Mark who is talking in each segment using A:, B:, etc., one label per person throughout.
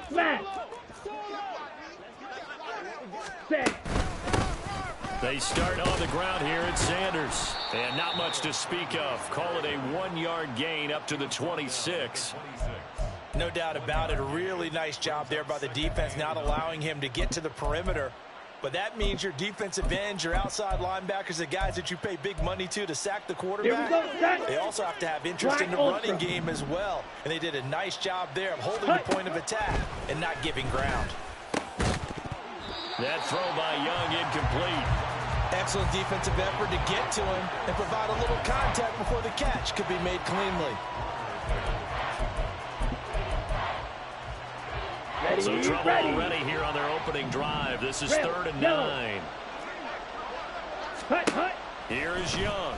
A: Smash. Set.
B: They start on the ground here at Sanders. And not much to speak of. Call it a 1-yard gain up to the 26.
C: No doubt about it. A really nice job there by the defense, not allowing him to get to the perimeter. But that means your defensive ends, your outside linebackers, the guys that you pay big money to sack the quarterback, they also have to have interest in the running game as well. And they did a nice job there of holding the point of attack and not giving ground.
B: That throw by Young incomplete.
C: Excellent defensive effort to get to him and provide a little contact before the catch could be made cleanly.
B: So trouble already here on their opening drive. This is 3rd and 9. Here is Young.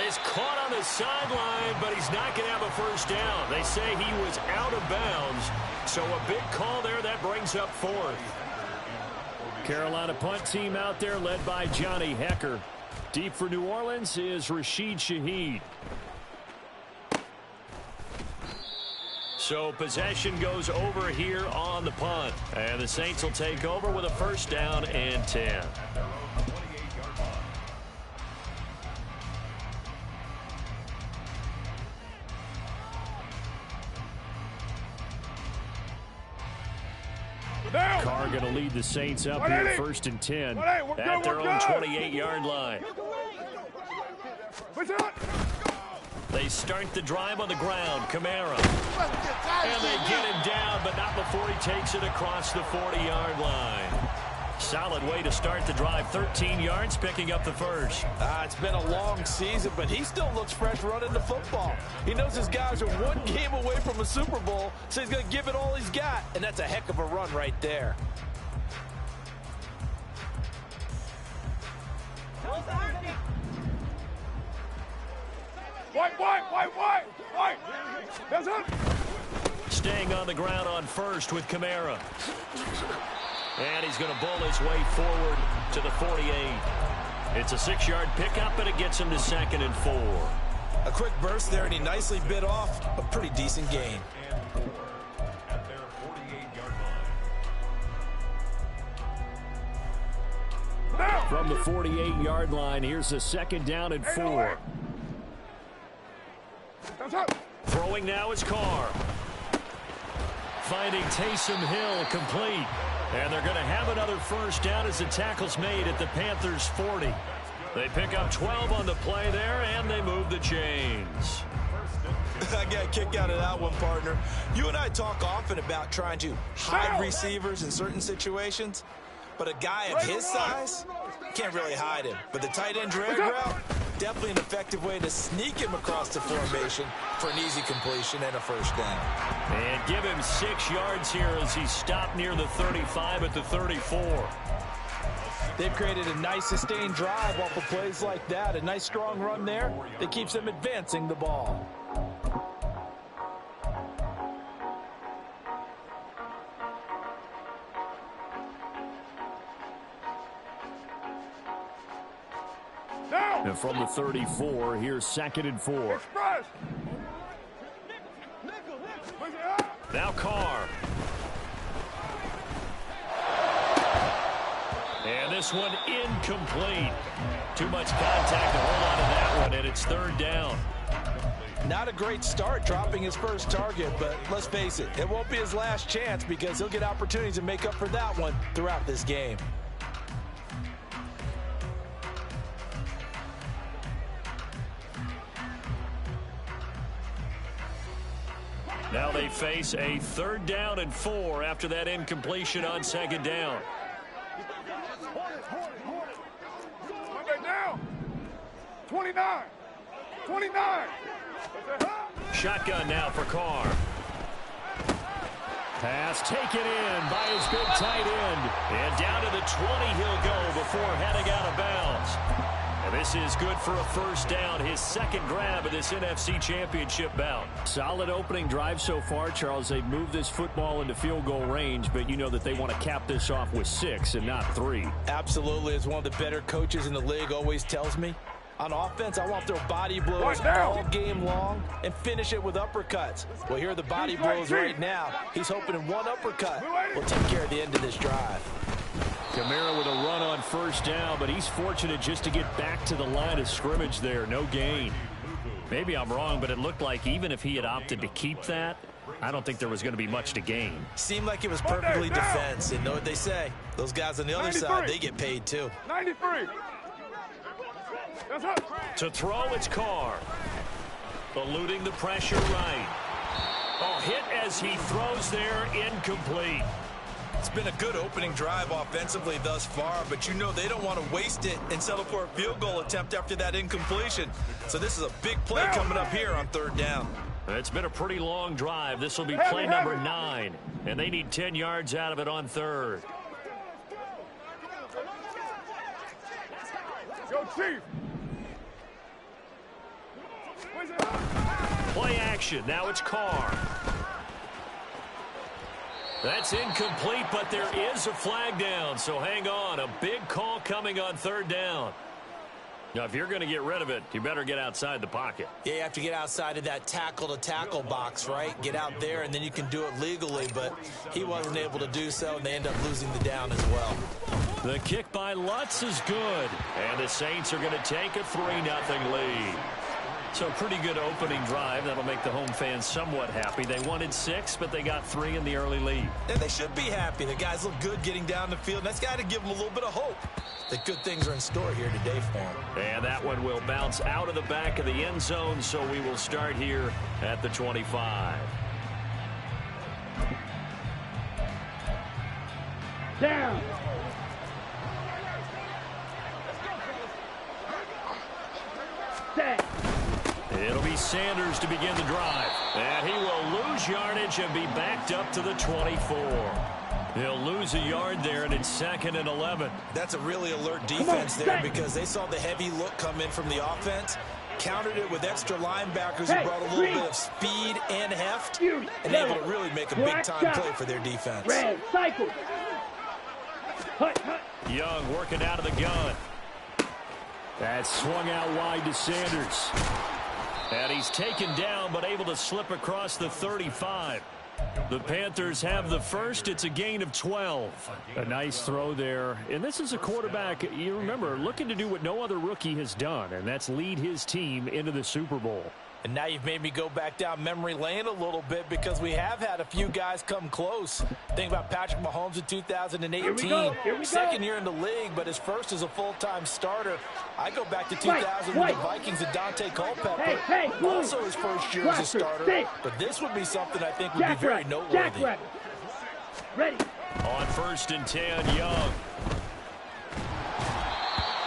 B: He's caught on the sideline, but he's not going to have a first down. They say he was out of bounds. So a big call there. That brings up 4th. Carolina punt team out there led by Johnny Hecker. Deep for New Orleans is Rashid Shaheed. So possession goes over here on the punt. And the Saints will take over with a first down and 10. Carr going to lead the Saints up here 1st and 10 at their own 28-yard line. They start the drive on the ground. Kamara. And they get him down, but not before he takes it across the 40-yard line. Solid way to start the drive. 13 yards, picking up the first.
C: It's been a long season, but he still looks fresh running the football. He knows his guys are one game away from a Super Bowl, so he's going to give it all he's got. And that's a heck of a run right there.
D: White. That's it.
B: Staying on the ground on first with Kamara. And he's going to bull his way forward to the 48. It's a 6-yard pickup, and it gets him to 2nd and 4.
C: A quick burst there, and he nicely bit off a pretty decent gain.
B: From the 48-yard line, here's a 2nd down and 4. Throwing now is Carr. Finding Taysom Hill complete. And they're going to have another first down as the tackle's made at the Panthers' 40. They pick up 12 on the play there, and they move the chains.
C: I got a kick out of that one, partner. You and I talk often about trying to hide receivers in certain situations, but a guy of his size can't really hide him. But the tight end drag route, definitely an effective way to sneak him across the formation for an easy completion and a first down.
B: And give him 6 yards here as he stopped near the 35 at the 34.
C: They've created a nice sustained drive off of plays like that. A nice strong run there that keeps them advancing the ball.
B: And from the 34, here's 2nd and 4. Now Carr. And this one incomplete. Too much contact to hold on to that one, and it's 3rd down.
C: Not a great start dropping his first target, but let's face it, it won't be his last chance because he'll get opportunities to make up for that one throughout this game.
B: Now they face a 3rd down and 4 after that incompletion on 2nd down.
D: Down. 29.
B: Shotgun now for Carr. Pass taken in by his big tight end. And down to the 20 he'll go before heading out of bounds. And this is good for a first down, his 2nd grab of this NFC Championship bout. Solid opening drive so far, Charles. They've moved this football into field goal range, but you know that they want to cap this off with 6 and not 3.
C: Absolutely. As one of the better coaches in the league always tells me, On offense, I want to throw body blows all game long and finish it with uppercuts. Well, here are the body blows right now. He's hoping in one uppercut will take care of the end of this drive.
B: Kamara with a run on first down, but he's fortunate just to get back to the line of scrimmage there. No gain. Maybe I'm wrong, but it looked like even if he had opted to keep that, I don't think there was going to be much to gain.
C: Seemed like it was perfectly defense. And know what they say? Those guys on the other side, they get paid too.
D: 93.
B: To throw, it's Carr. Eluding the pressure right. Oh, hit as he throws there, incomplete.
C: It's been a good opening drive offensively thus far, but you know they don't want to waste it and settle for a field goal attempt after that incompletion. So this is a big play coming up here on third down.
B: It's been a pretty long drive. This will be play number 9, and they need 10 yards out of it on third.
D: Go, Chief.
B: Play action. Now it's Carr. That's incomplete, but there is a flag down, so hang on. A big call coming on third down. Now, if you're going to get rid of it, you better get outside the pocket.
C: Yeah, you have to get outside of that tackle-to-tackle box, right? Get out there, and then you can do it legally, but he wasn't able to do so, and they end up losing the down as well.
B: The kick by Lutz is good, and the Saints are going to take a 3-0 lead. So pretty good opening drive. That'll make the home fans somewhat happy. They wanted 6, but they got 3 in the early lead.
C: And they should be happy. The guys look good getting down the field, and that's got to give them a little bit of hope that good things are in store here today for them.
B: And that one will bounce out of the back of the end zone, so we will start here at the 25.
A: Down. Set.
B: It'll be Sanders to begin the drive. And he will lose yardage and be backed up to the 24. He'll lose a yard there, and it's 2nd and 11.
C: That's a really alert defense there because they saw the heavy look come in from the offense, countered it with extra linebackers who brought a little bit of speed and heft, and able to really make a big-time play for their defense.
A: Red, cycle.
B: Young working out of the gun. That swung out wide to Sanders. And he's taken down, but able to slip across the 35. The Panthers have the first. It's a gain of 12. A nice throw there. And this is a quarterback, you remember, looking to do what no other rookie has done, and that's lead his team into the Super Bowl.
C: And now you've made me go back down memory lane a little bit because we have had a few guys come close. Think about Patrick Mahomes in 2018. Here we go. Second year in the league, but his first as a full-time starter. I go back to 2000 with the Vikings and Dante Culpepper. Also his first year as a starter. But this would be something I think would be very noteworthy.
A: Ready.
B: On 1st and 10, Young.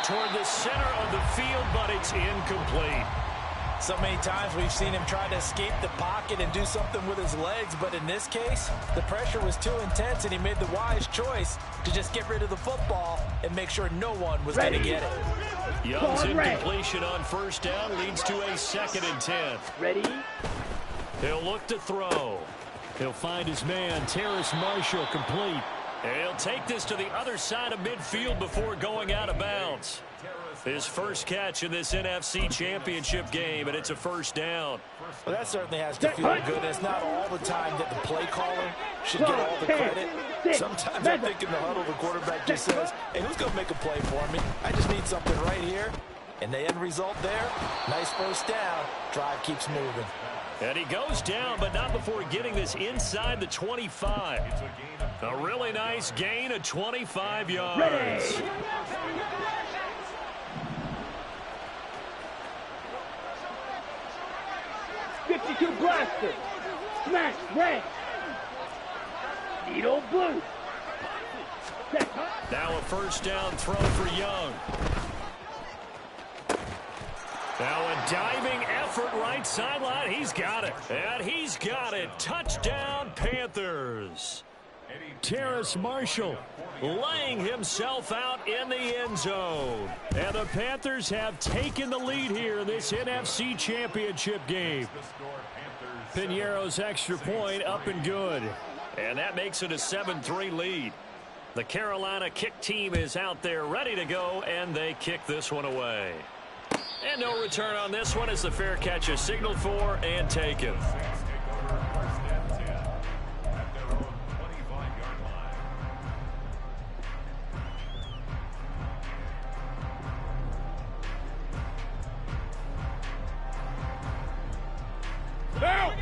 B: Toward the center of the field, but it's incomplete.
C: So many times we've seen him try to escape the pocket and do something with his legs, but in this case, the pressure was too intense and he made the wise choice to just get rid of the football and make sure no one was going to get it.
B: Young's incompletion on 1st down leads to a 2nd and 10.
A: Ready?
B: He'll look to throw. He'll find his man, Terrace Marshall, complete. And he'll take this to the other side of midfield before going out of bounds. His first catch in this NFC Championship game, and it's a 1st down.
C: Well, that certainly has to feel good. It's not all the time that the play caller should get all the credit. Sometimes I think in the huddle, the quarterback just says, hey, who's going to make a play for me? I just need something right here. And the end result there, nice 1st down. Drive keeps moving.
B: And he goes down, but not before getting this inside the 25. A really nice gain of 25 yards.
A: Ready. 52 blaster. Smash. Red. Needle blue.
B: Now a 1st down throw for Young. Now a diving effort right sideline. He's got it. And he's got it. Touchdown, Panthers. Terrace Marshall laying himself out in the end zone. And the Panthers have taken the lead here in this NFC Championship game. Pinheiro's extra point up and good. And that makes it a 7-3 lead. The Carolina kick team is out there ready to go, and they kick this one away. And no return on this one as the fair catch is signaled for and taken.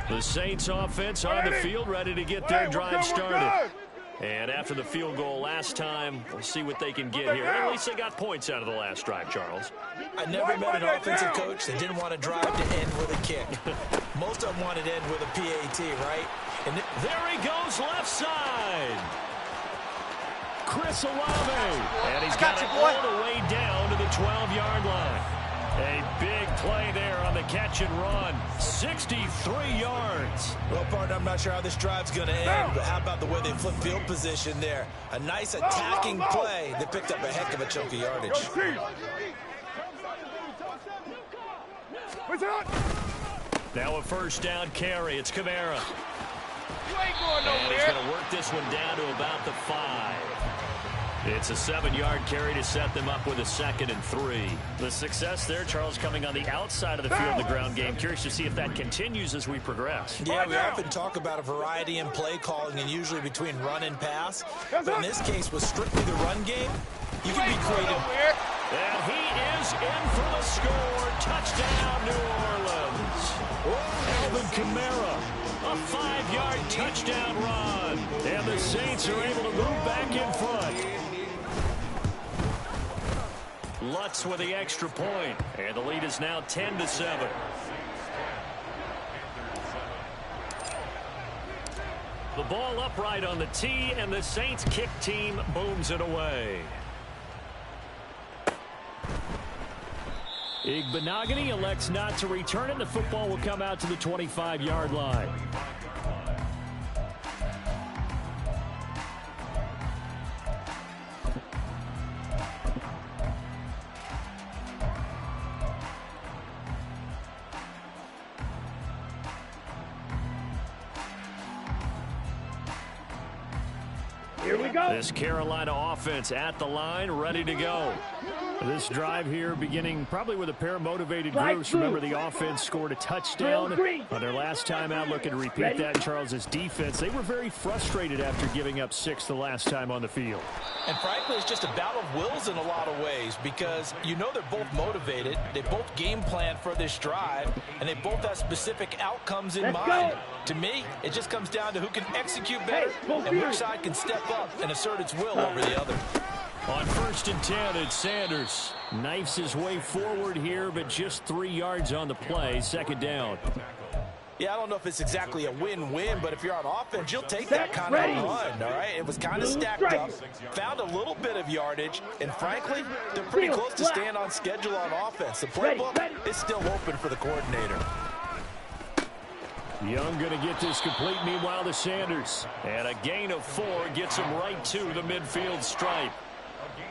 B: The Saints offense on the field, ready to get their drive started. And after the field goal last time, we'll see what they can get here. At least they got points out of the last drive, Charles.
C: I never met an offensive coach that didn't want to drive to end with a kick. Most of them wanted to end with a PAT, right? And
B: there he goes, left side. Chris Olave. And he's got it all the way down to the 12-yard line. A big play there on the catch and run. 63 yards.
C: Well, partner, I'm not sure how this drive's going to end, but how about the way they flip field position there? A nice attacking play that picked up a heck of a chunk of yardage.
B: Now a first down carry. It's Kamara. And he's going to work this one down to about the 5. It's a 7-yard carry to set them up with a 2nd and 3.
E: The success there, Charles, coming on the outside of the field in the ground game. Curious to see if that continues as we progress.
C: Yeah, we often talk about a variety in play calling and usually between run and pass. But in this case, with strictly the run game, you can be creative.
B: And he is in for the score. Touchdown, New Orleans. Alvin Kamara, a 5-yard touchdown run. And the Saints are able to move back in front. Lutz with the extra point, and the lead is now 10-7. The ball upright on the tee, and the Saints kick team booms it away. Igbenogany elects not to return it. The football will come out to the 25-yard line.
A: Here we go.
B: This Carolina offense at the line, ready to go.
E: This drive here beginning probably with a pair of motivated groups. Remember, the offense scored a touchdown on their last time out. Looking to repeat that in Charles's defense. They were very frustrated after giving up 6 the last time on the field.
C: And frankly, it's just a battle of wills in a lot of ways because you know they're both motivated. They both game plan for this drive, and they both have specific outcomes in mind. To me, it just comes down to who can execute better and which side can step up and assert its will over the other.
B: On 1st and 10, it's Sanders. Knifes his way forward here, but just 3 yards on the play. 2nd down.
C: Yeah, I don't know if it's exactly a win-win, but if you're on offense, you'll take that kind of run, all right? It was kind of stacked up, found a little bit of yardage, and frankly, they're pretty close to staying on schedule on offense. The playbook is still open for the coordinator.
B: Young going to get this complete, meanwhile to Sanders. And a gain of 4 gets him right to the midfield stripe.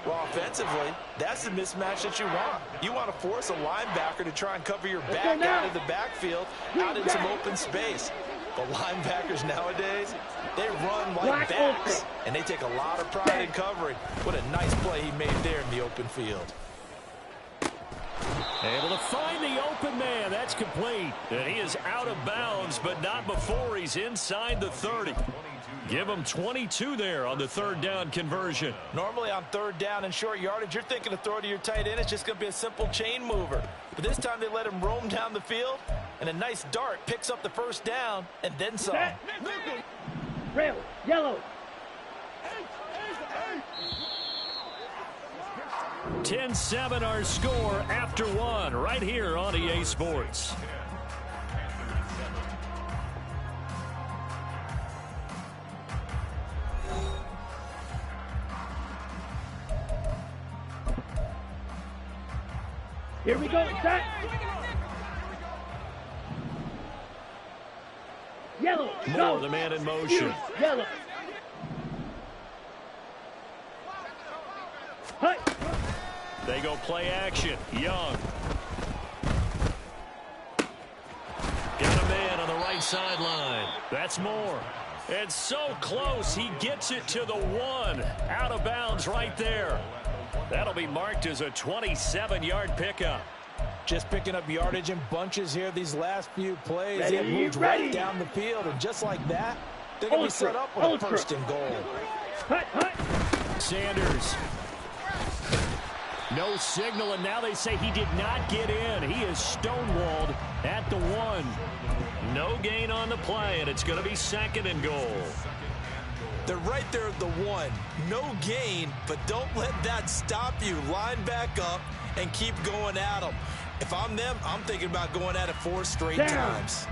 C: Well, offensively, that's the mismatch that you want. You want to force a linebacker to try and cover your back out of the backfield, out in some open space. But linebackers nowadays, they run like backs, and they take a lot of pride in covering. What a nice play he made there in the open field.
B: Able to find the open man. That's complete. And he is out of bounds, but not before he's inside the 30. Give him 22 there on the 3rd down conversion.
C: Normally on 3rd down and short yardage, you're thinking to throw to your tight end. It's just going to be a simple chain mover. But this time they let him roam down the field, and a nice dart picks up the 1st down and then some.
A: Red, yellow.
B: 10-7 our score after 1 right here on EA Sports.
A: Here we go. Set. Yellow.
B: More the man in motion.
A: Yellow. Hut.
B: They go play action. Young. Got a man on the right sideline. That's Moore. And so close. He gets it to the 1. Out of bounds right there. That'll be marked as a 27-yard pickup.
C: Just picking up yardage in bunches here these last few plays.
A: Ready,
C: They moved right down the field, and just like that, they're going to be set up with a first and goal.
E: Sanders. No signal, and now they say he did not get in. He is stonewalled at the 1.
B: No gain on the play, and it's going to be second and goal.
C: They're right there at the 1. No gain, but don't let that stop you. Line back up and keep going at them. If I'm them, I'm thinking about going at it 4 straight times.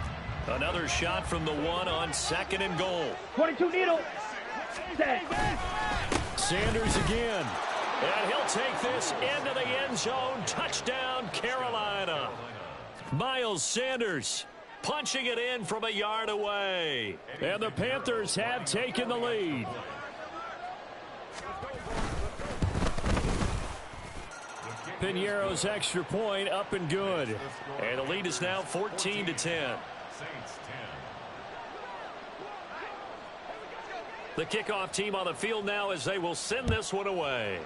B: Another shot from the 1 on second and goal.
A: 22 needle.
E: Sanders again.
B: And he'll take this into the end zone. Touchdown, Carolina. Miles Sanders punching it in from a yard away.
E: And the Panthers have taken the lead. Piñeiro's extra point up and good.
B: And the lead is now 14-10. The kickoff team on the field now as they will send this one away.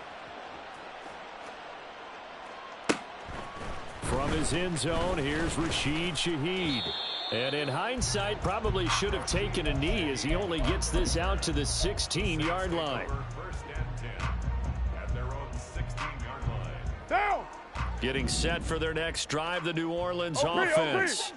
E: From his end zone, here's Rashid Shaheed. And in hindsight, probably should have taken a knee as he only gets this out to the 16-yard line.
D: Down.
B: Getting set for their next drive, the New Orleans offense.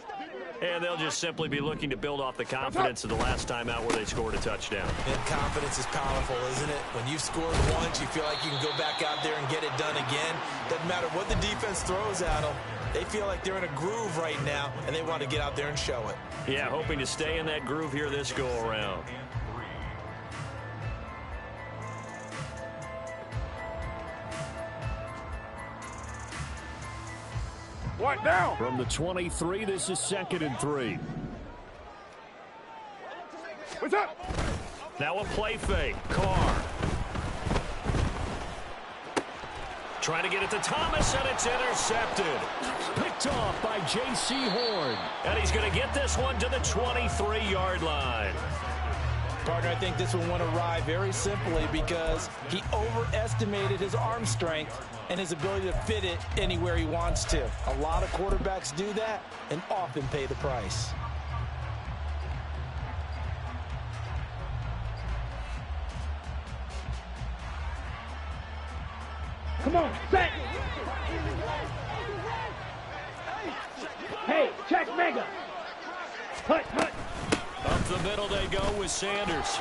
B: And they'll just simply be looking to build off the confidence of the last time out where they scored a touchdown.
C: And confidence is powerful, isn't it? When you've scored once, you feel like you can go back out there and get it done again. Doesn't matter what the defense throws at them. They feel like they're in a groove right now, and they want to get out there and show it.
B: Yeah, hoping to stay in that groove here this go-around.
D: What now?
E: From the 23, this is 2nd and 3.
D: What's up?
B: Now a play fake. Carr. Trying to get it to Thomas, and it's intercepted.
E: Picked off by J.C. Horn.
B: And he's going to get this one to the 23-yard line.
C: Partner, I think this one went awry very simply because he overestimated his arm strength and his ability to fit it anywhere he wants to. A lot of quarterbacks do that and often pay the price.
A: Come on, set. Hey, check mega. Hut.
B: Up the middle they go with Sanders.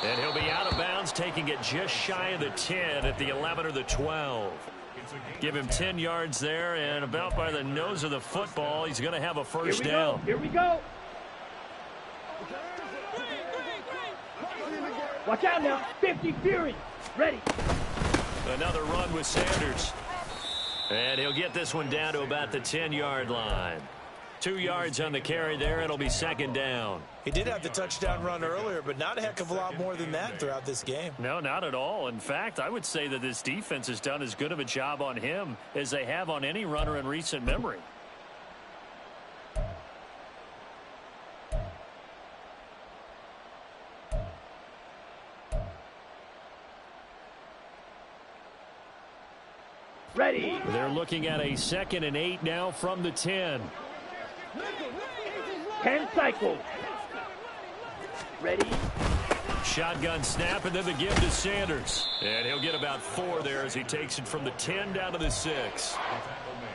B: And he'll be out of bounds, taking it just shy of the 10 at the 11 or the 12. Give him 10 yards there, and about by the nose of the football, he's going to have a first down.
A: Here we go. Watch out now. 50 Fury. Ready.
B: Another run with Sanders. And he'll get this one down to about the 10-yard line. 2 yards on the carry there. It'll be second down.
C: He did have the touchdown run earlier, but not a heck of a lot more than that throughout this game.
B: No, not at all. In fact, I would say that this defense has done as good of a job on him as they have on any runner in recent memory.
A: Ready.
E: They're looking at a 2nd and 8 now from the 10.
A: 10 cycles. Ready.
B: Shotgun snap, and then the give to Sanders. And he'll get about 4 there as he takes it from the 10 down to the 6.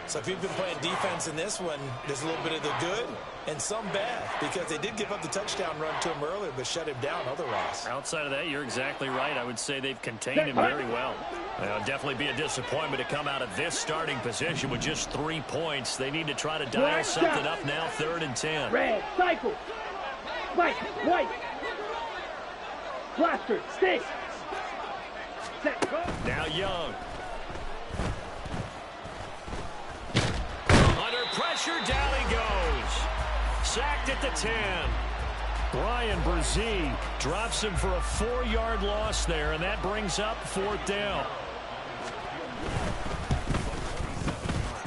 C: So if you've been playing defense in this one, there's a little bit of the good and some bad, because they did give up the touchdown run to him earlier, but shut him down otherwise.
B: Outside of that, you're exactly right. I would say they've contained him very well. It'll definitely be a disappointment to come out of this starting position with just 3 points. They need to try to dial something up now, 3rd and 10.
A: Red, cycle. White. Blaster, stick. Set, go.
B: Now Young. Under pressure, down he goes. Sacked at the 10.
E: Brian Brzee drops him for a 4-yard loss there, and that brings up 4th down.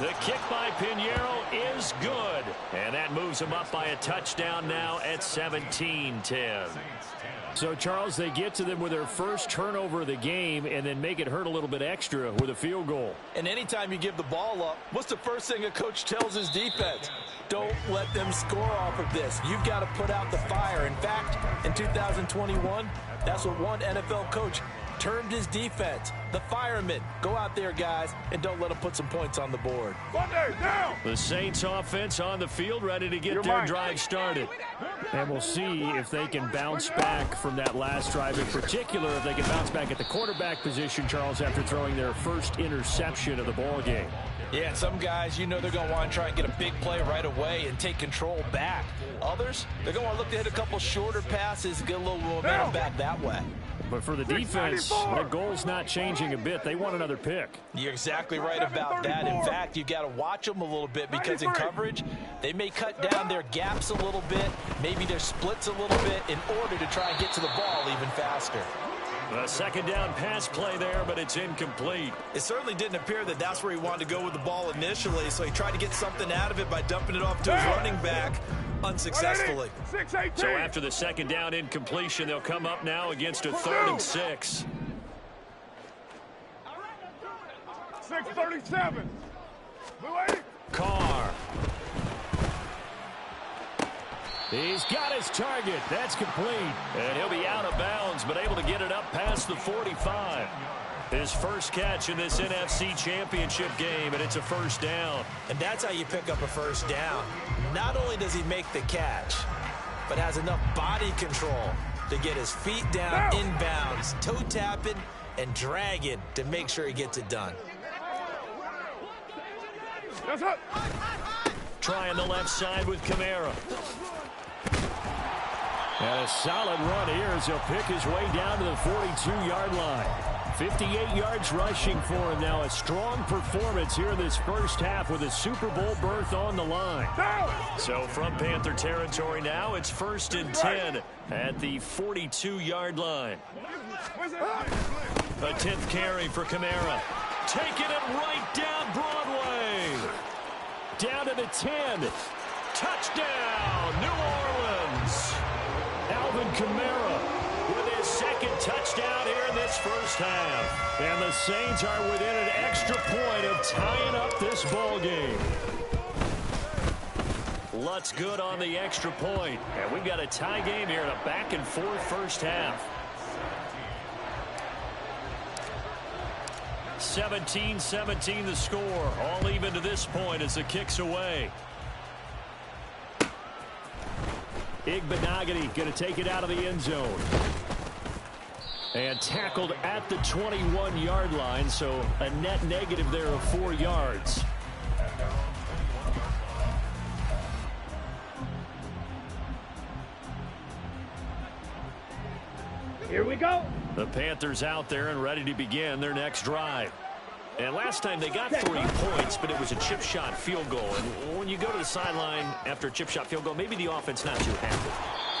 B: The kick by Pinheiro is good. And that moves them up by a touchdown now at 17-10.
E: So, Charles, they get to them with their first turnover of the game and then make it hurt a little bit extra with a field goal.
C: And anytime you give the ball up, what's the first thing a coach tells his defense? Don't let them score off of this. You've got to put out the fire. In fact, in 2021, that's what one NFL coach termed his defense, the firemen. Go out there, guys, and don't let them put some points on the board.
D: Down.
B: The Saints offense on the field ready to get their drive started.
E: And we'll see if they can bounce back from that last drive, in particular if they can bounce back at the quarterback position, Charles, after throwing their first interception of the ball game.
C: Yeah, some guys, you know they're going to want to try and get a big play right away and take control back. Others, they're going to want to look to hit a couple shorter passes and get a little momentum back that way.
E: But for the defense, that goal's not changing a bit. They want another pick.
C: You're exactly right about that. In fact, you've got to watch them a little bit because in coverage, they may cut down their gaps a little bit, maybe their splits a little bit in order to try and get to the ball even faster.
B: A second down pass play there, but it's incomplete.
C: It certainly didn't appear that that's where he wanted to go with the ball initially, so he tried to get something out of it by dumping it off to his running back unsuccessfully.
B: So after the second down incompletion, they'll come up now against a 3rd and 6.
D: 6:37.
B: Carr. He's got his target. That's complete. And he'll be out of bounds, but able to get it up past the 45. His first catch in this NFC Championship game, and it's a first down.
C: And that's how you pick up a first down. Not only does he make the catch, but has enough body control to get his feet down inbounds, toe tapping and dragging to make sure he gets it done.
B: Trying the left side with Kamara.
E: And a solid run here as he'll pick his way down to the 42-yard line. 58 yards rushing for him now. A strong performance here in this first half with a Super Bowl berth on the line.
B: So from Panther territory now, it's 1st and 10 at the 42-yard line. A 10th carry for Kamara. Taking it right down Broadway.
E: Down to the 10.
B: Touchdown, New Orleans.
E: Alvin Kamara
B: with his second touchdown here in this first half.
E: And the Saints are within an extra point of tying up this ball game.
B: Lutz good on the extra point. And we've got a tie game here in a back-and-forth first half. 17-17 the score. All even to this point as the kick's away.
E: Igbenogany going to take it out of the end zone. And tackled at the 21-yard line, so a net negative there of 4 yards.
A: Here we go.
B: The Panthers out there and ready to begin their next drive. And last time they got 3 points, but it was a chip shot field goal. And when you go to the sideline after a chip shot field goal, maybe the offense not too happy.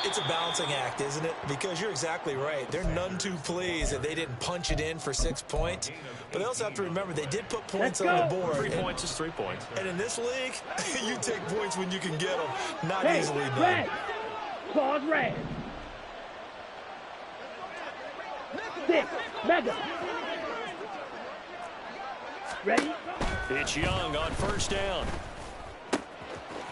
C: It's a balancing act, isn't it? Because you're exactly right. They're none too pleased that they didn't punch it in for 6 points. But they also have to remember they did put points on the board.
B: 3 points is 3 points.
C: And in this league, you take points when you can get them. Not
A: Hey,
C: easily done.
A: red. Pause red. 6. Mega. Ready?
B: It's Young on first down.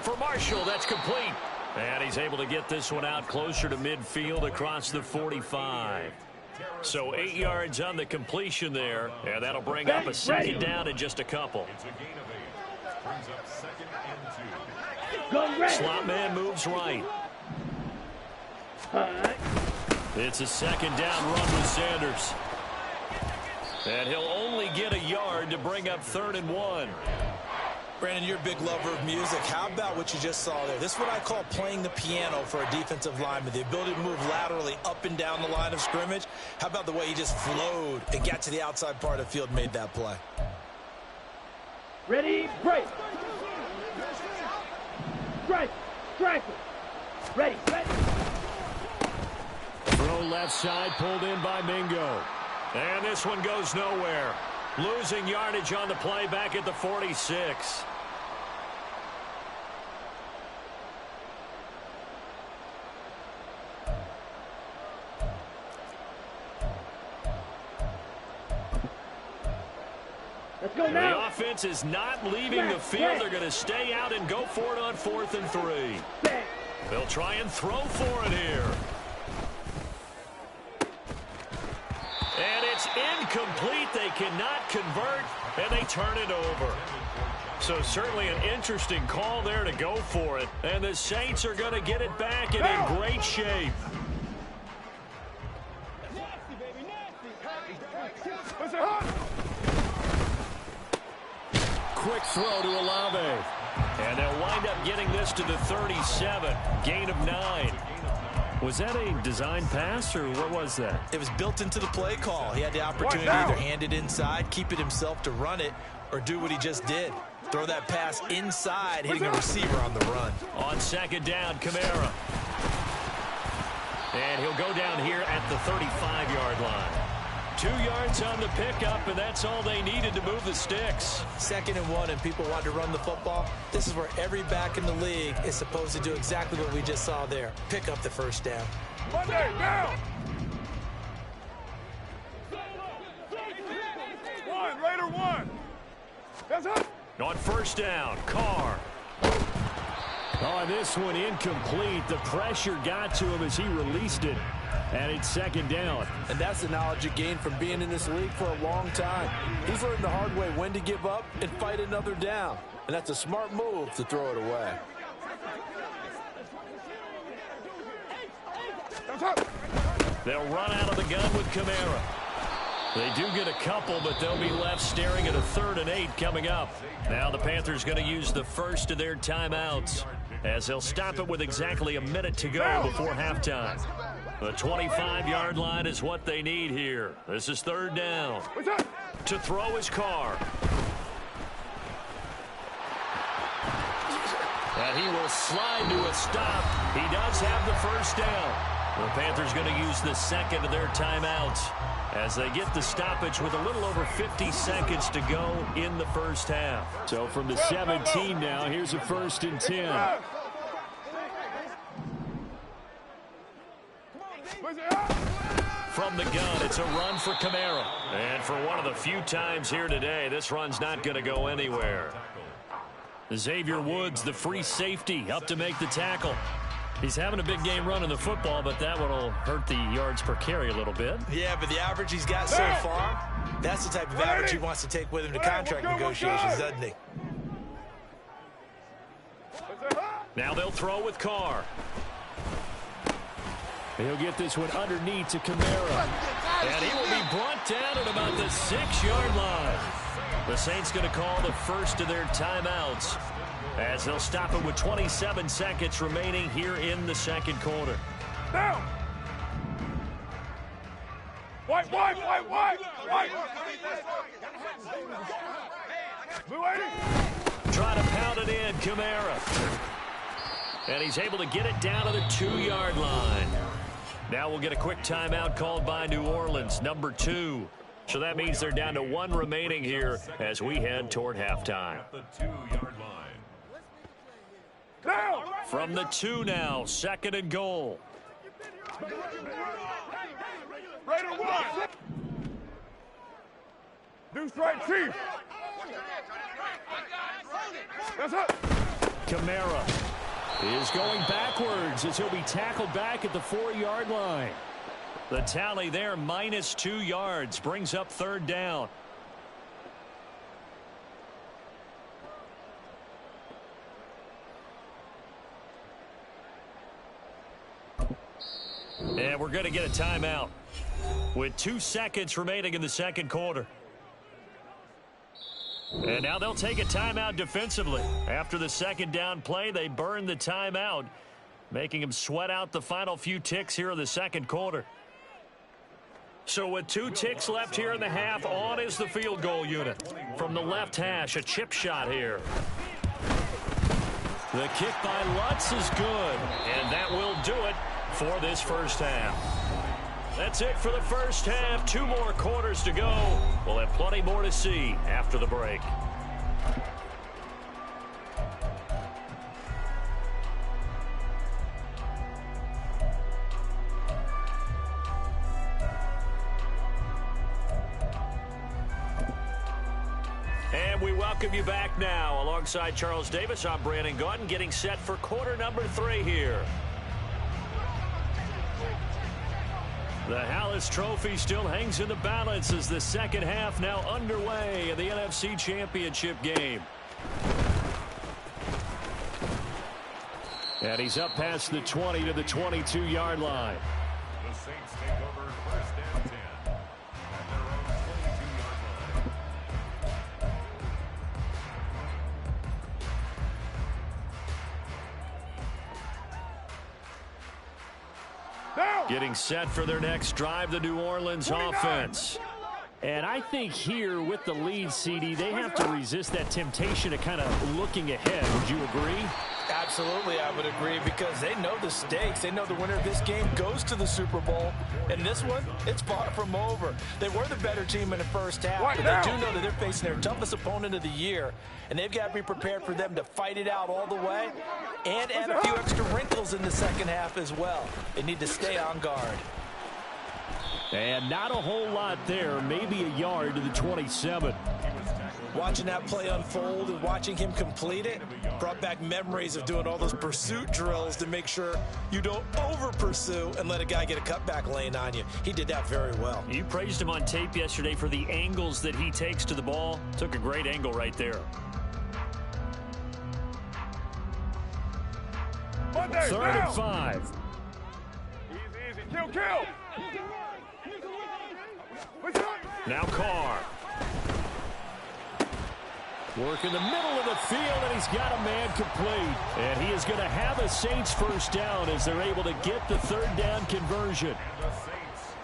B: For Marshall, that's complete. And he's able to get this one out closer to midfield across the 45. So 8 yards on the completion there. And that'll bring up a second down in just a couple.
A: Go red.
B: Slot man moves right. It's a second down run with Sanders. And he'll only get a yard to bring up 3rd and 1.
C: Brandon, you're a big lover of music. How about what you just saw there? This is what I call playing the piano for a defensive lineman. The ability to move laterally up and down the line of scrimmage. How about the way he just flowed and got to the outside part of the field and made that play?
A: Ready, break. Strike. Strike. Ready, ready.
E: Throw left side pulled in by Mingo.
B: And this one goes nowhere. Losing yardage on the play back at the 46.
A: Let's go
B: The
A: now.
B: offense is not leaving the field. They're going to stay out and go for it on 4th and 3. They'll try and throw for it here. And it's incomplete. They cannot convert, and they turn it over. So certainly an interesting call there to go for it. And the Saints are going to get it back and in great shape. Quick throw to Olave. And they'll wind up getting this to the 37. Gain of 9. Was that a design pass, or what was that?
C: It was built into the play call. He had the opportunity to either hand it inside, keep it himself to run it, or do what he just did. Throw that pass inside, hitting a receiver on the run.
B: On 2nd down, Kamara. And he'll go down here at the 35-yard line. 2 yards on the pickup, and that's all they needed to move the sticks.
C: 2nd and 1, and people want to run the football. This is where every back in the league is supposed to do exactly what we just saw there. Pick up the first down.
D: Monday, down! One, later one. That's up.
B: On 1st down, Carr.
E: Oh, this one incomplete. The pressure got to him as he released it. And it's 2nd down.
F: And that's the knowledge you gain from being in this league for a long time. He's learned the hard way when to give up and fight another down. And that's a smart move to throw it away.
B: They'll run out of the gun with Kamara. They do get a couple, but they'll be left staring at a 3rd and 8 coming up. Now the Panthers going to use the first of their timeouts as they'll stop it with exactly a minute to go before halftime. The 25-yard line is what they need here. This is 3rd down. To throw is Carr. And he will slide to a stop. He does have the first down. The Panthers going to use the second of their timeouts as they get the stoppage with a little over 50 seconds to go in the first half.
E: So from the 17 now, here's a 1st and 10.
B: From the gun, it's a run for Kamara. And for one of the few times here today, this run's not going to go anywhere. Xavier Woods, the free safety, up to make the tackle. He's having a big game running the football, but that one will hurt the yards per carry a little bit.
C: Yeah, but the average he's got so far, that's the type of average he wants to take with him to contract negotiations, doesn't he?
B: Now they'll throw with Carr.
E: He'll get this one underneath to Kamara.
B: And he will be brought down at about the 6-yard line. The Saints going to call the first of their timeouts as they'll stop it with 27 seconds remaining here in the 2nd quarter.
D: Down! White! Blue 80!
B: Try to pound it in, Kamara. And he's able to get it down to the 2-yard line. Now we'll get a quick timeout called by New Orleans, number 2. So that means they're down to 1 remaining here as we head toward halftime. From the 2 now, 2nd and goal.
D: Raider 1! Deuce right, Chief! That's up!
E: Kamara is going backwards as he'll be tackled back at the 4-yard line.
B: The tally there, minus 2 yards, brings up 3rd down. And we're going to get a timeout with 2 seconds remaining in the 2nd quarter. And now they'll take a timeout defensively. After the 2nd down play, they burn the timeout, making them sweat out the final few ticks here in the 2nd quarter. So with 2 ticks left here in the half, on is the field goal unit. From the left hash, a chip shot here. The kick by Lutz is good, and that will do it for this first half. That's it for the first half. 2 more quarters to go. We'll have plenty more to see after the break. And we welcome you back now. Alongside Charles Davis, I'm Brandon Gaudin, getting set for quarter number 3 here. The Hallis Trophy still hangs in the balance as the second half now underway in the NFC Championship game. And he's up past the 20 to the 22-yard line.
D: The Saints take over first and 10 at their own 22-yard line. Now!
B: Getting set for their next drive, the New Orleans
D: 29.
B: offense.
E: And I think here with the lead, CD, they have to resist that temptation of kind of looking ahead. Would you agree?
C: Absolutely, I would agree, because they know the stakes. They know the winner of this game goes to the Super Bowl. And this one, it's far from over. They were the better team in the first half, but they do know that they're facing their toughest opponent of the year. And they've got to be prepared for them to fight it out all the way and add a few extra wrinkles in the second half as well. They need to stay on guard.
E: And not a whole lot there, maybe a yard to the 27.
C: Watching that play unfold and watching him complete it brought back memories of doing all those pursuit drills to make sure you don't over-pursue and let a guy get a cutback lane on you. He did that very well.
B: You praised him on tape yesterday for the angles that he takes to the ball. Took a great angle right there.
D: Monday,
E: 3rd and 5.
D: Easy, kill.
B: Now Carr.
E: Work in the middle of the field, and he's got a man complete. And he is going to have a Saints first down as they're able to get the 3rd down conversion.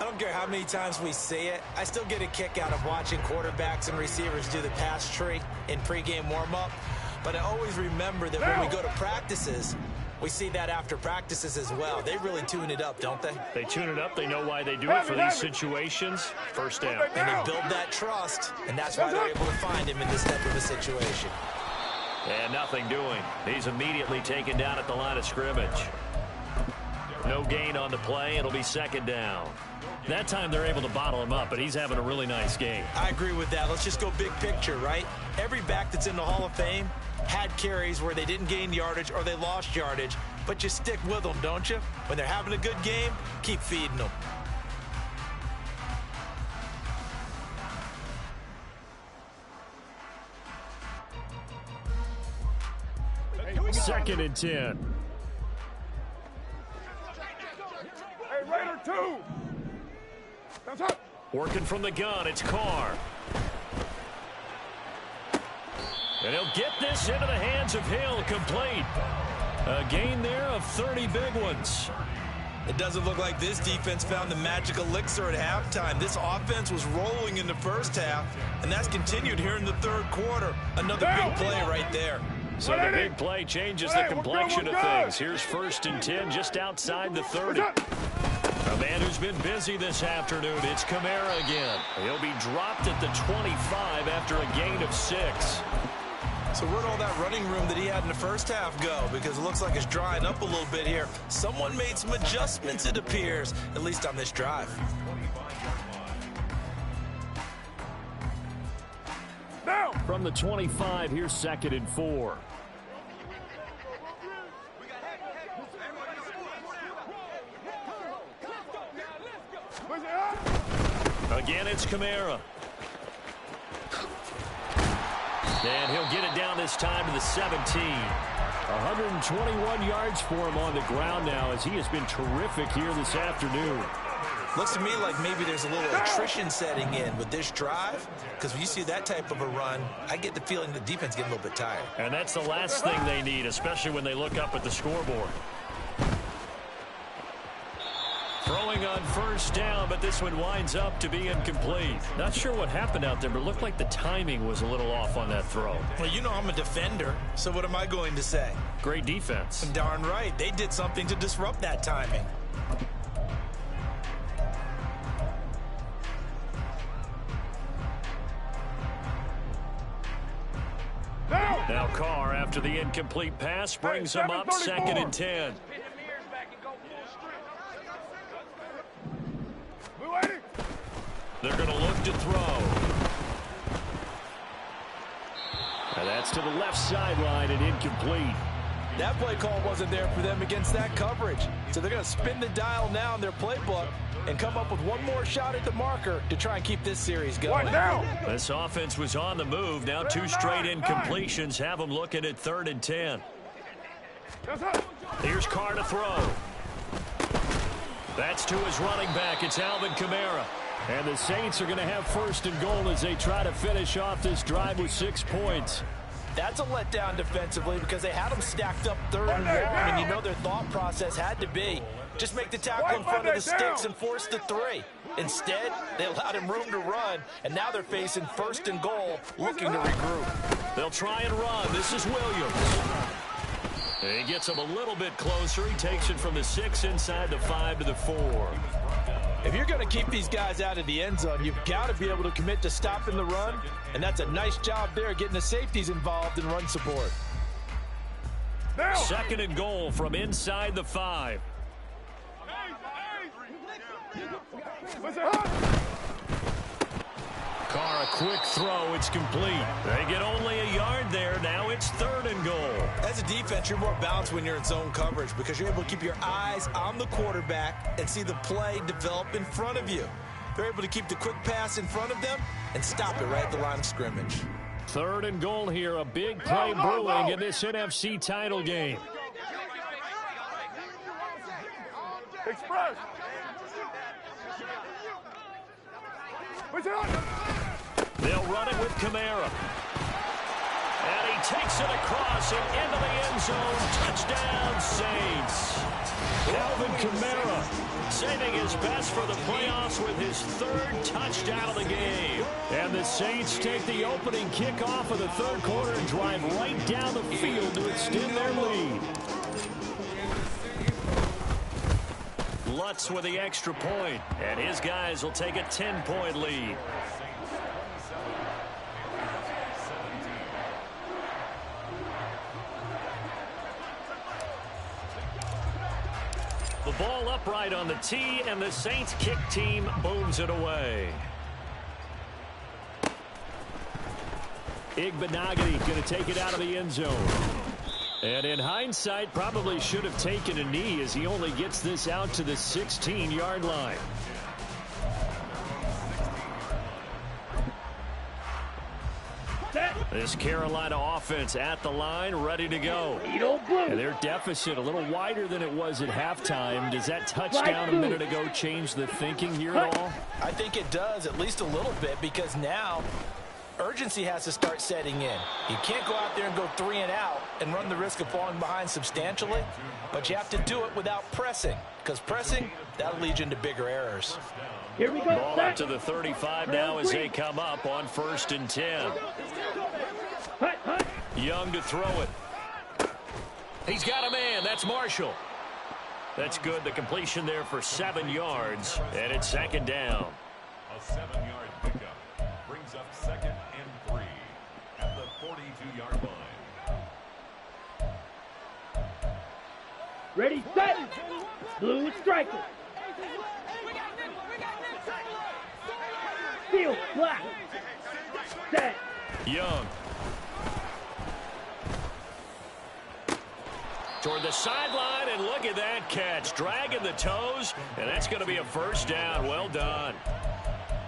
C: I don't care how many times we see it. I still get a kick out of watching quarterbacks and receivers do the pass tree in pregame warm-up. But I always remember that when we go to practices, we see that after practices as well. They really tune it up, don't they?
B: They tune it up. They know why they do it for these situations. First down.
C: And they build that trust, and that's why they're able to find him in this type of a situation.
B: And nothing doing. He's immediately taken down at the line of scrimmage. No gain on the play. It'll be 2nd down. That time they're able to bottle him up, but he's having a really nice game.
C: I agree with that. Let's just go big picture, right? Every back that's in the Hall of Fame had carries where they didn't gain yardage or they lost yardage, but you stick with them, don't you? When they're having a good game, keep feeding them.
E: Second and 10.
D: Hey, Raider 2. That's up.
B: Working from the gun, it's Carr. And he'll get this into the hands of Hill, complete. A gain there of 30 big ones.
C: It doesn't look like this defense found the magic elixir at halftime. This offense was rolling in the first half, and that's continued here in the 3rd quarter. Another big play right there.
B: So the big play changes the complexion of things. Here's 1st and 10 just outside the 30. A man who's been busy this afternoon, it's Kamara again. He'll be dropped at the 25 after a gain of 6.
C: So where'd all that running room that he had in the first half go? Because it looks like it's drying up a little bit here. Someone made some adjustments, it appears, at least on this drive.
D: Now.
E: From the 25, here's 2nd and 4.
B: Again, it's Kamara. And he'll get it down this time to the 17.
E: 121 yards for him on the ground now as he has been terrific here this afternoon.
C: Looks to me like maybe there's a little attrition setting in with this drive, because when you see that type of a run, I get the feeling the defense getting a little bit tired.
B: And that's the last thing they need, especially when they look up at the scoreboard. Throwing on 1st down, but this one winds up to be incomplete. Not sure what happened out there, but it looked like the timing was a little off on that throw.
C: Well, you know I'm a defender, so what am I going to say?
B: Great defense.
C: Darn right. They did something to disrupt that timing.
B: Now Carr, after the incomplete pass, brings him up 2nd and 10. They're going to look to throw. And that's to the left sideline and incomplete.
C: That play call wasn't there for them against that coverage. So they're going to spin the dial now in their playbook and come up with one more shot at the marker to try and keep this series going.
B: This offense was on the move. Now 2 straight incompletions have them looking at 3rd and 10. Here's Carr to throw. That's to his running back. It's Alvin Kamara.
E: And the Saints are going to have 1st and goal as they try to finish off this drive with 6 points.
C: That's a letdown defensively because they had them stacked up 3rd and 1, and you know their thought process had to be just make the tackle in front of the sticks and force the 3. Instead, they allowed him room to run, and now they're facing 1st and goal, looking to regroup.
B: They'll try and run. This is Williams. He gets him a little bit closer. He takes it from the 6 inside the 5 to the 4.
C: If you're going to keep these guys out of the end zone, you've got to be able to commit to stopping the run, and that's a nice job there getting the safeties involved in run support.
B: 2nd and goal from inside the 5. Carr, a quick throw. It's complete. They get only a yard there. Now it's 3rd and goal.
C: As a defense, you're more balanced when you're in zone coverage because you're able to keep your eyes on the quarterback and see the play develop in front of you. They're able to keep the quick pass in front of them and stop it right at the line of scrimmage.
E: 3rd and goal here. A big play brewing in this NFC title game.
A: Express.
B: They'll run it with Kamara. And he takes it across and into the end zone. Touchdown, Saints. Alvin Kamara saving his best for the playoffs with his 3rd touchdown of the game.
E: And the Saints take the opening kickoff of the 3rd quarter and drive right down the field to extend their lead.
B: Lutz with the extra point, and his guys will take a 10-point lead. The ball upright on the tee, and the Saints kick team booms it away.
E: Igbenogany going to take it out of the end zone. And in hindsight, probably should have taken a knee as he only gets this out to the 16-yard line.
B: This Carolina offense at the line, ready to go.
E: And their deficit a little wider than it was at halftime. Does that touchdown a minute ago change the thinking here at all?
C: I think it does, at least a little bit, because now urgency has to start setting in. You can't go out there and go 3 and out and run the risk of falling behind substantially, but you have to do it without pressing, because pressing, that'll lead you into bigger errors.
A: Here we go.
B: Ball up to the 35 now as they come up on 1st and 10. Young to throw it. He's got a man. That's Marshall. That's good. The completion there for 7 yards, and it's 2nd down.
D: A 7-yard pickup brings up 2nd and 3 at the 42-yard line.
A: Ready, set. Blue striker. Field, black. Set.
B: Young. Toward the sideline, and look at that catch. Dragging the toes, and that's going to be a 1st down. Well done.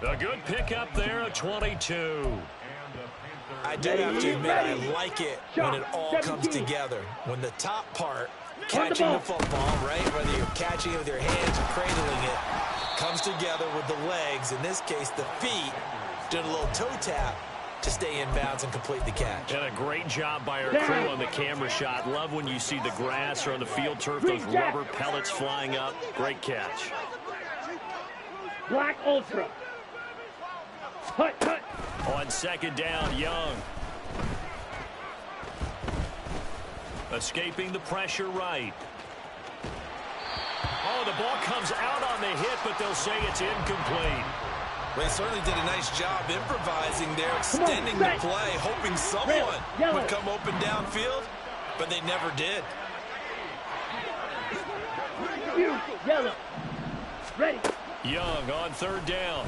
B: A good pickup there, a 22.
C: I do have to admit, I like it when it all comes together. When the top part, catching the football, right, whether you're catching it with your hands or cradling it, comes together with the legs, in this case the feet, doing a little toe tap to stay in bounds and complete the catch.
B: And a great job by our crew on the camera shot. Love when you see the grass or on the field turf, those rubber pellets flying up. Great catch.
A: Black Ultra. Hut, hut.
B: On 2nd down, Young. Escaping the pressure right. Oh, the ball comes out on the hit, but they'll say it's incomplete.
C: Well, he certainly did a nice job improvising there, extending the play, hoping someone would come open downfield, but they never did.
A: Yellow. Ready.
B: Young on third down.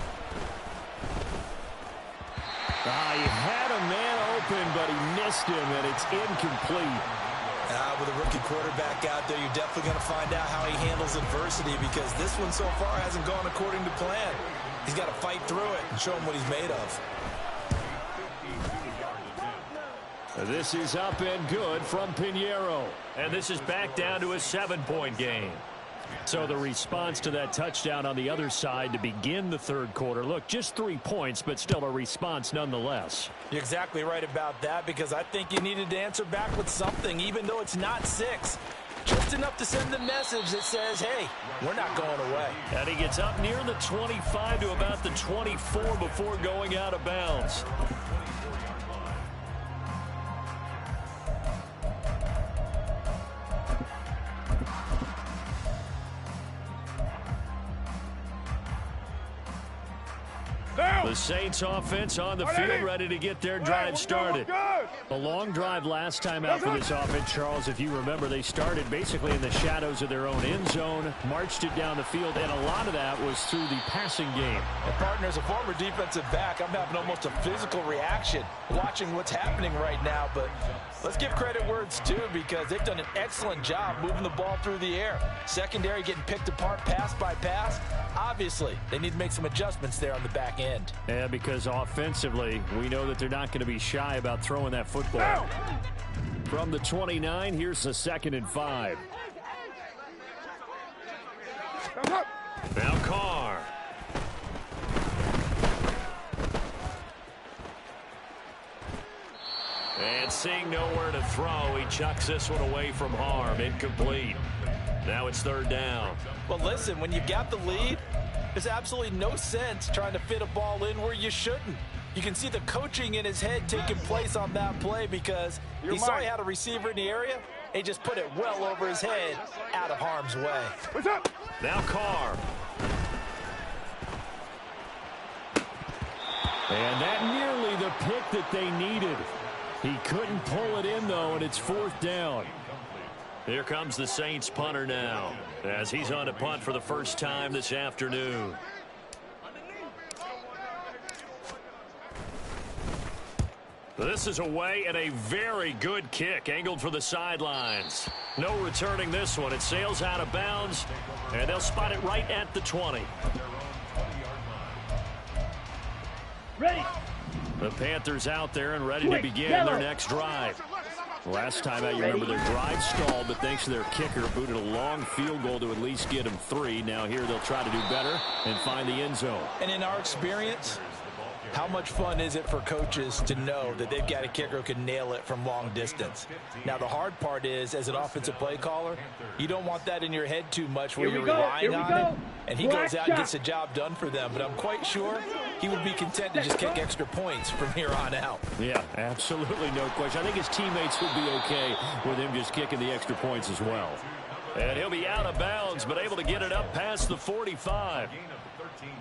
B: He had a man open, but he missed him, and it's incomplete.
C: With a rookie quarterback out there, you're definitely going to find out how he handles adversity, because this one so far hasn't gone according to plan. He's got to fight through it and show him what he's made of.
B: This is up and good from Pinheiro. And this is back down to a 7-point game. So the response to that touchdown on the other side to begin the third quarter. Look, just 3 points, but still a response nonetheless.
C: You're exactly right about that, because I think you needed to answer back with something, even though it's not 6. Just enough to send the message that says, hey, we're not going away.
B: And he gets up near the 25 to about the 24 before going out of bounds. The Saints offense on the field, ready to get their drive started.
E: A long drive last time out for this offense, Charles. If you remember, they started basically in the shadows of their own end zone, marched it down the field, and a lot of that was through the passing game.
C: And partner, as a former defensive back, I'm having almost a physical reaction watching what's happening right now. But let's give credit where it's due, because they've done an excellent job moving the ball through the air. Secondary getting picked apart pass by pass. Obviously, they need to make some adjustments there on the back end.
E: Yeah, because offensively, we know that they're not going to be shy about throwing that football. From the 29, here's a 2nd and 5.
B: Now Carr. And seeing nowhere to throw, he chucks this one away from harm. Incomplete. Now it's third down.
C: Well, listen, when you've got the lead, there's absolutely no sense trying to fit a ball in where you shouldn't. You can see the coaching in his head taking place on that play, because he saw he had a receiver in the area, and he just put it well over his head, out of harm's way.
A: What's up?
B: Now Carr.
E: And that nearly the pick that they needed. He couldn't pull it in, though, and it's 4th down.
B: Here comes the Saints punter now, as he's on to punt for the first time this afternoon. This is away, and a very good kick angled for the sidelines. No returning this one. It sails out of bounds, and they'll spot it right at the 20.
A: Ready.
B: The Panthers out there and ready to begin their next drive.
E: Last time out, you remember their drive stalled, but thanks to their kicker, booted a long field goal to at least get them 3. Now here they'll try to do better and find the end zone.
C: And in our experience, how much fun is it for coaches to know that they've got a kicker who can nail it from long distance? Now, the hard part is, as an offensive play caller, you don't want that in your head too much where you're relying on it. And he goes out and gets the job done for them. But I'm quite sure he would be content to just kick extra points from here on out.
E: Yeah, absolutely no question. I think his teammates would be okay with him just kicking the extra points as well.
B: And he'll be out of bounds, but able to get it up past the 45.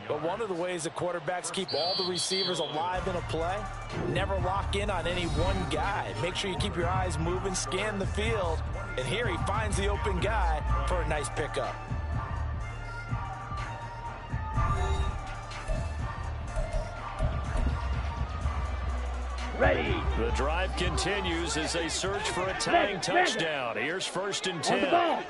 C: But one of the ways the quarterbacks keep all the receivers alive in a play, never lock in on any one guy. Make sure you keep your eyes moving, scan the field. And here he finds the open guy for a nice pickup.
A: Ready.
B: The drive continues as they search for a tying touchdown. Here's 1st and 10.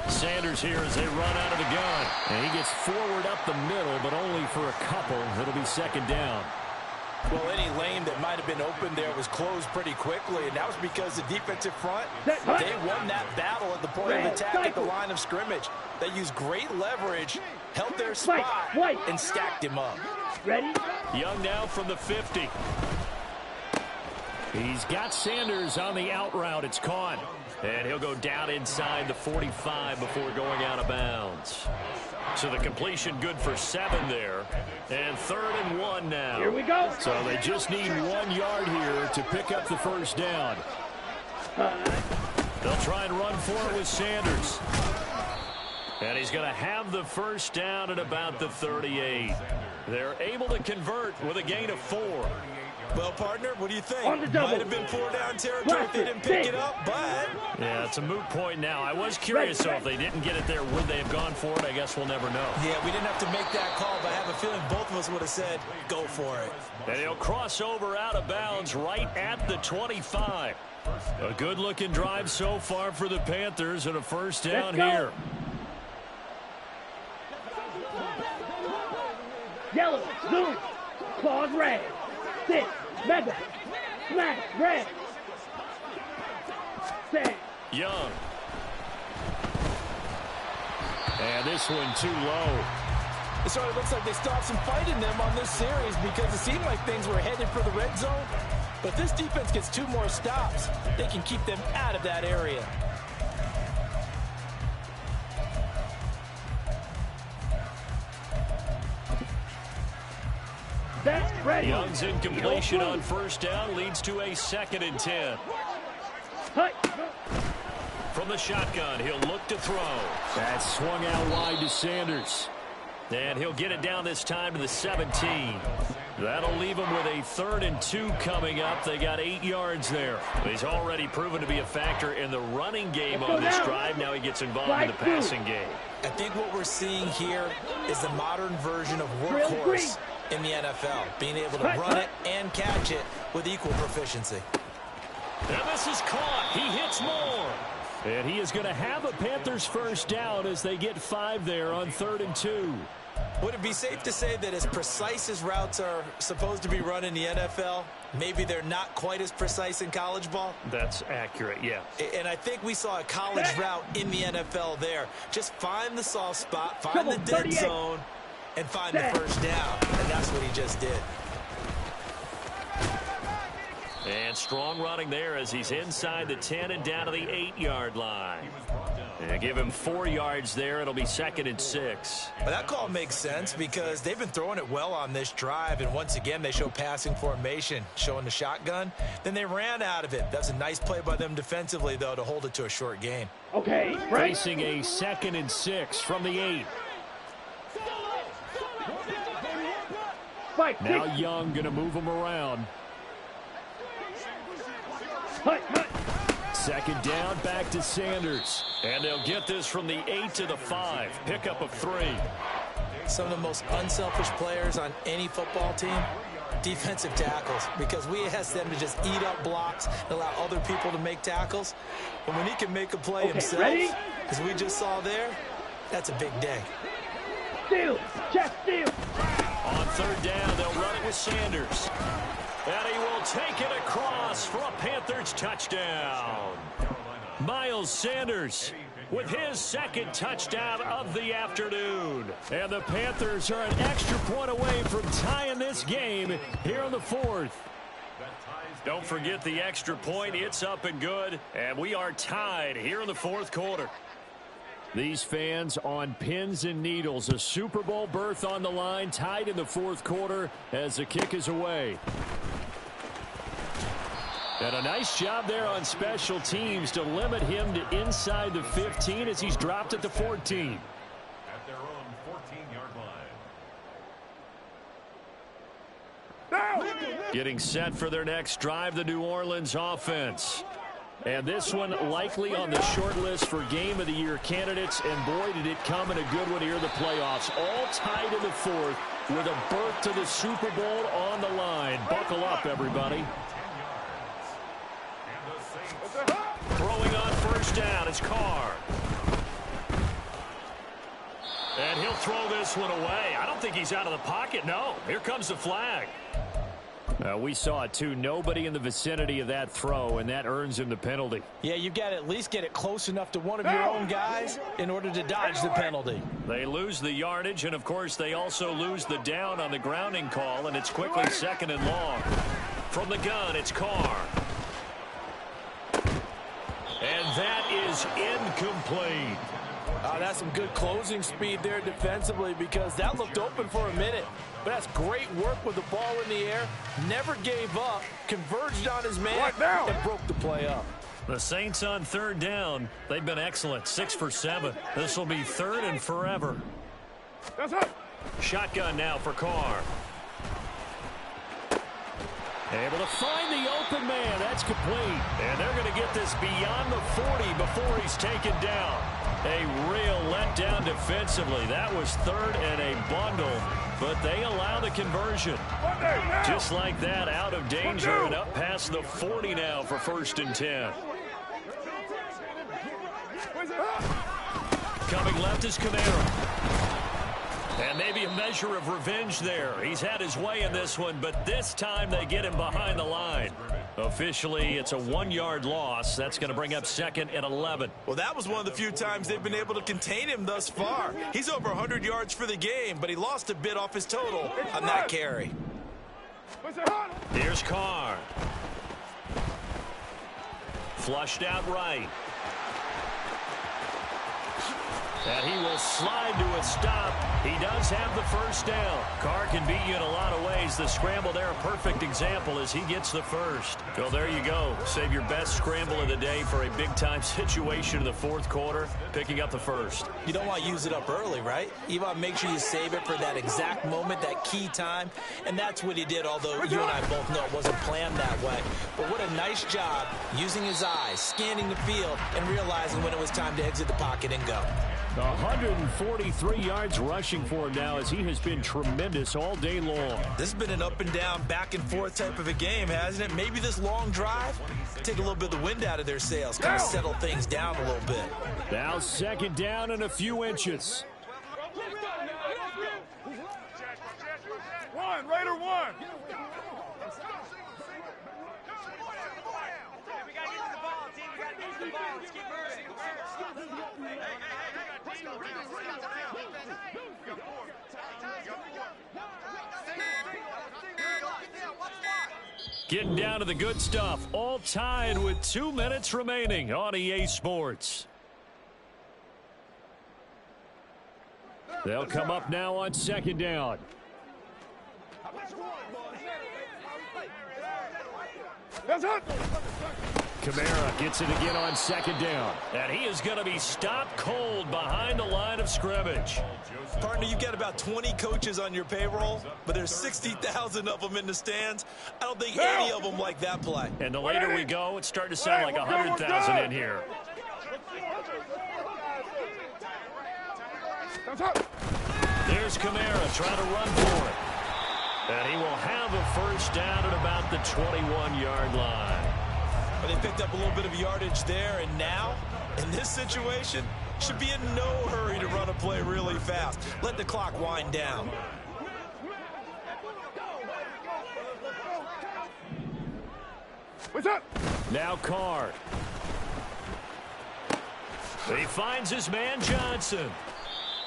B: Sanders here as they run out of the gun.
E: And he gets forward up the middle, but only for a couple. It'll be 2nd down.
C: Well, any lane that might have been open there was closed pretty quickly, and that was because the defensive front, they won that battle at the point of attack at the line of scrimmage. They used great leverage, held their spot, and stacked him up.
A: Ready?
B: Young now from the 50.
E: He's got Sanders on the out route. It's caught.
B: And he'll go down inside the 45 before going out of bounds. So the completion good for 7 there. And 3rd and 1 now.
A: Here we go.
E: So they just need 1 yard here to pick up the 1st down.
B: They'll try and run for it with Sanders. And he's going to have the first down at about the 38. They're able to convert with a gain of 4.
C: Well, partner, what do you think?
A: On the double.
C: Might have been 4-down territory if they didn't pick it up, but...
B: Yeah, it's a moot point now. I was curious, though, if they didn't get it there, would they have gone for it? I guess we'll never know.
C: Yeah, we didn't have to make that call, but I have a feeling both of us would have said, go for it.
B: And he'll cross over out of bounds right at the 25. A good-looking drive so far for the Panthers and a first down here.
A: Yellow, zoom, claws red, sit, mega, smash, red, set.
B: Young. And this one too low.
F: It sort of looks like they stopped some fight in them on this series because it seemed like things were headed for the red zone. But this defense gets 2 more stops. They can keep them out of that area.
B: Young's incompletion on first down leads to a 2nd and 10. From the shotgun, he'll look to throw.
E: That swung out wide to Sanders.
B: And he'll get it down this time to the 17. That'll leave him with a 3rd and 2 coming up. They got 8 yards there. He's already proven to be a factor in the running game on this drive. Now he gets involved in the passing game.
C: I think what we're seeing here is the modern version of workhorse in the NFL, being able to run it and catch it with equal proficiency.
B: And this is caught. He hits more.
E: And he is going to have a Panthers first down as they get 5 there on 3rd and 2.
C: Would it be safe to say that as precise as routes are supposed to be run in the NFL, maybe they're not quite as precise in college ball?
B: That's accurate, yeah.
C: And I think we saw a college route in the NFL there. Just find the soft spot, find the dead zone, and find the first down. And that's what he just did.
B: And strong running there as he's inside the 10 and down to the 8-yard line. And give him 4 yards there. It'll be 2nd and 6.
C: Well, that call makes sense because they've been throwing it well on this drive. And once again, they show passing formation, showing the shotgun. Then they ran out of it. That's a nice play by them defensively, though, to hold it to a short gain.
A: Okay, right.
E: Facing a 2nd and 6 from the 8. Now Young going to move him around. 2nd down, back to Sanders.
B: And they'll get this from the 8 to the 5. Pickup of 3.
C: Some of the most unselfish players on any football team, defensive tackles, because we ask them to just eat up blocks and allow other people to make tackles. But when he can make a play himself, as we just saw there, that's a big day.
A: Steal, check, steal.
B: On 3rd down, they'll run it with Sanders. And he will take it across for a Panthers touchdown. Miles Sanders with his 2nd touchdown of the afternoon.
E: And the Panthers are an extra point away from tying this game here in the 4th.
B: Don't forget the extra point. It's up and good. And we are tied here in the 4th quarter.
E: These fans on pins and needles. A Super Bowl berth on the line, tied in the 4th quarter as the kick is away. And a nice job there on special teams to limit him to inside the 15 as he's dropped at the 14.
D: At their own 14-yard line.
E: Getting set for their next drive, the New Orleans offense. And this one likely on the short list for Game of the Year candidates. And boy, did it come in a good one here in the playoffs. All tied in the 4th with a berth to the Super Bowl on the line. Buckle up, everybody.
B: Throwing on first down is Carr. And he'll throw this one away. I don't think he's out of the pocket. No, here comes the flag.
E: We saw it, too. Nobody in the vicinity of that throw, and that earns him the penalty.
C: Yeah, you've got to at least get it close enough to one of your own guys in order to dodge the penalty.
B: They lose the yardage, and, of course, they also lose the down on the grounding call, and it's quickly 2nd and long. From the gun, it's Carr. And that is incomplete.
F: That's some good closing speed there defensively because that looked open for a minute. But that's great work with the ball in the air. Never gave up, converged on his man, and broke the play up.
B: The Saints on third down. They've been excellent. 6 for 7. This will be third and forever. Shotgun now for Carr. Able to find the open man. That's complete. And they're going to get this beyond the 40 before he's taken down. A real letdown defensively. That was third and a bundle, but they allow the conversion. Just like that, out of danger and up past the 40 now for 1st and 10. Coming left is Camara. And maybe a measure of revenge there. He's had his way in this one, but this time they get him behind the line. Officially, it's a 1-yard loss. That's going to bring up 2nd and 11.
C: Well, that was one of the few times they've been able to contain him thus far. He's over 100 yards for the game, but he lost a bit off his total on that carry.
B: Here's Carr. Flushed out right. And he will slide to a stop. He does have the first down. Carr can beat you in a lot of ways. The scramble there, a perfect example as he gets the first. So there you go. Save your best scramble of the day for a big-time situation in the 4th quarter, picking up the first.
F: You don't want to use it up early, right? You want to make sure you save it for that exact moment, that key time. And that's what he did, although you and I both know it wasn't planned that way. But what a nice job using his eyes, scanning the field, and realizing when it was time to exit the pocket and go.
E: 143 yards rushing for him now as he has been tremendous all day long.
C: This has been an up and down, back and forth type of a game, hasn't it? Maybe this long drive take a little bit of the wind out of their sails, kind of settle things down a little bit.
E: Now 2nd down and a few inches.
A: Raider one.
B: Getting down to the good stuff. All tied with 2 minutes remaining on EA Sports.
E: They'll come up now on 2nd down. Camara gets it again on 2nd down.
B: And he is going to be stopped cold behind the line of scrimmage.
C: Partner, you've got about 20 coaches on your payroll, but there's 60,000 of them in the stands. I don't think any of them like that play.
B: And the later we go, it's starting to sound like 100,000 in here. There's Camara trying to run for it. And he will have a first down at about the 21-yard line.
C: But they picked up a little bit of yardage there, and now, in this situation, should be in no hurry to run a play really fast. Let the clock wind down.
A: What's up?
E: Now Carr.
B: He finds his man Johnson.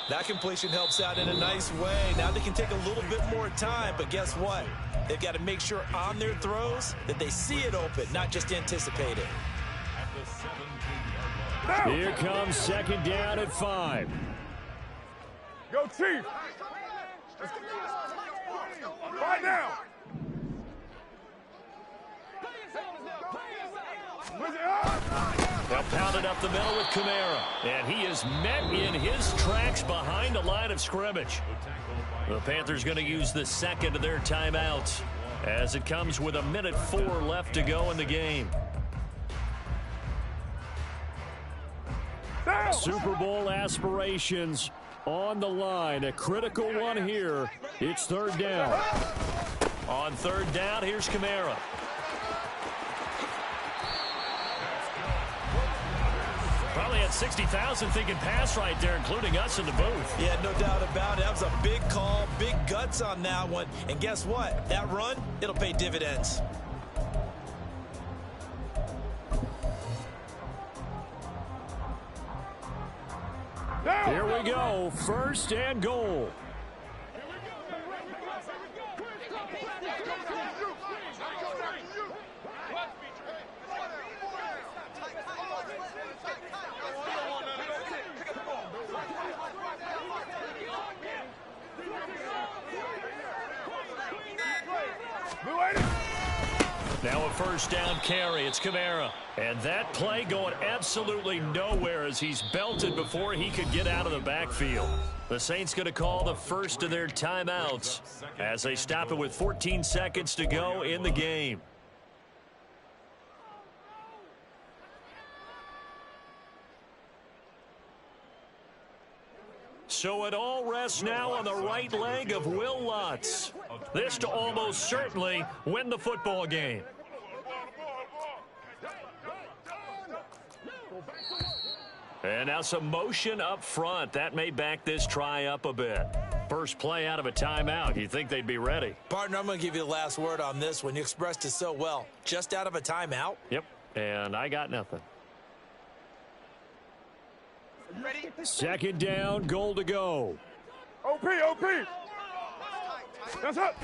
C: That completion helps out in a nice way. Now they can take a little bit more time, but guess what? They've got to make sure on their throws that they see it open, not just anticipate it.
E: Here comes 2nd down at 5.
A: Go Chief. Right now.
B: They'll pound it up the middle with Camara. And he is met in his tracks behind the line of scrimmage. The Panthers going to use the 2nd of their timeouts as it comes with 1:04 left to go in the game.
E: Super Bowl aspirations on the line. A critical one here. It's 3rd down.
B: On 3rd down, here's Camara. Probably had 60,000 thinking pass right there, including us in the booth.
C: Yeah, no doubt about it. That was a big call, big guts on that one. And guess what? That run, it'll pay dividends.
E: Here we go. 1st and goal.
B: Now a first down carry. It's Kamara. And that play going absolutely nowhere as he's belted before he could get out of the backfield. The Saints going to call the first of their timeouts as they stop it with 14 seconds to go in the game. So it all rests now on the right leg of Will Lutz. This to almost certainly win the football game. And now some motion up front. That may back this try up a bit. First play out of a timeout. You think they'd be ready?
F: Partner, I'm going to give you the last word on this one. You expressed it so well. Just out of a timeout?
B: Yep, and I got nothing.
G: Ready?
E: Second down, goal to go.
A: OP. That's it.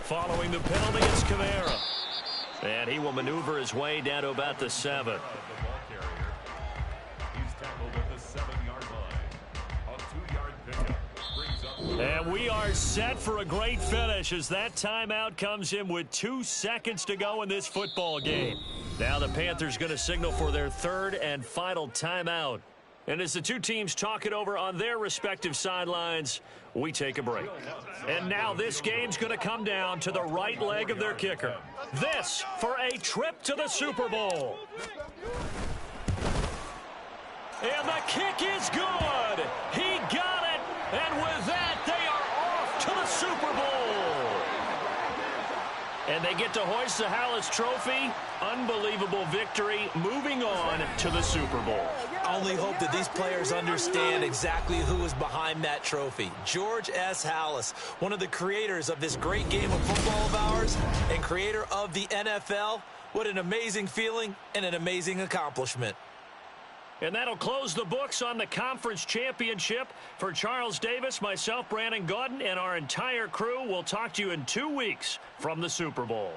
B: Following the penalty, it's Kamara. And he will maneuver his way down to about the 7.
D: He's tackled at the 7-yard line. A 2-yard pickup brings up.
B: And we are set for a great finish as that timeout comes in with 2 seconds to go in this football game. Now the Panthers going to signal for their third and final timeout. And as the two teams talk it over on their respective sidelines, we take a break. And now this game's going to come down to the right leg of their kicker. This for a trip to the Super Bowl. And the kick is good. He got it. And with that, they are off to the Super Bowl. And they get to hoist the Hallis Trophy. Unbelievable victory. Moving on to the Super Bowl.
F: I only hope that these players understand exactly who is behind that trophy. George S. Hallis, one of the creators of this great game of football of ours and creator of the NFL. What an amazing feeling and an amazing accomplishment.
B: And that'll close the books on the conference championship. For Charles Davis, myself, Brandon Gaudin, and our entire crew, we'll talk to you in 2 weeks from the Super Bowl.